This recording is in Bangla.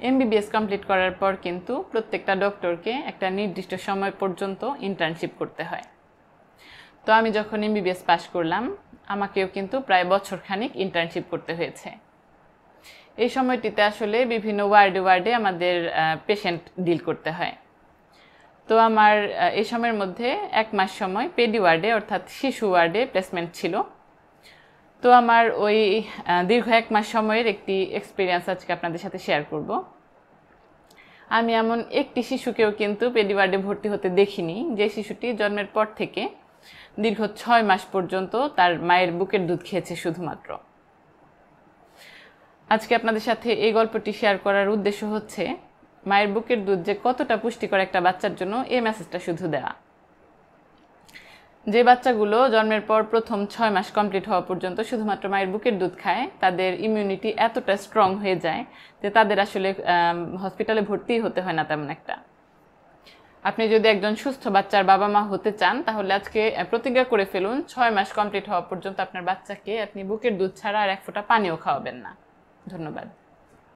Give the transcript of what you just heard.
এমবিবিএস কমপ্লিট করার পর কিন্তু প্রত্যেকটা ডক্টরকে একটা নির্দিষ্ট সময় পর্যন্ত ইন্টার্নশিপ করতে হয়। তো আমি যখন এমবিবিএস পাশ করলাম, আমাকেও কিন্তু প্রায় বছরখানিক ইন্টার্নশিপ করতে হয়েছে। এই সময়টিতে আসলে বিভিন্ন ওয়ার্ডে আমাদের পেশেন্ট ডিল করতে হয়। তো আমার এই সময়ের মধ্যে 1 মাস সময় পেডি ওয়ার্ডে অর্থাৎ শিশু ওয়ার্ডে প্লেসমেন্ট ছিল। তো আমার ওই দীর্ঘ 1 মাস সময়ের একটি এক্সপিরিয়েন্স আজকে আপনাদের সাথে শেয়ার করব। আমি এমন একটি শিশুকেও কিন্তু পেডি ওয়ার্ডে ভর্তি হতে দেখিনি যে শিশুটি জন্মের পর থেকে দীর্ঘ 6 মাস পর্যন্ত তার মায়ের বুকের দুধ খেয়েছে শুধুমাত্র। আজকে আপনাদের সাথে এই গল্পটি শেয়ার করার উদ্দেশ্য হচ্ছে মায়ের বুকের দুধ যে কতটা পুষ্টিকর একটা বাচ্চার জন্য এই মেসেজটা শুধু দেওয়া। যে বাচ্চাগুলো জন্মের পর প্রথম 6 মাস কমপ্লিট হওয়া পর্যন্ত শুধুমাত্র মায়ের বুকের দুধ খায়, তাদের ইমিউনিটি এতটা স্ট্রং হয়ে যায় যে তাদের আসলে হসপিটালে ভর্তি হতে হয় না তেমন একটা। আপনি যদি একজন সুস্থ বাচ্চার বাবা মা হতে চান, তাহলে আজকে প্রতিজ্ঞা করে ফেলুন 6 মাস কমপ্লিট হওয়া পর্যন্ত আপনার বাচ্চাকে আপনি বুকের দুধ ছাড়া আর 1 ফোঁটা পানিও খাওয়াবেন না। ধন্যবাদ।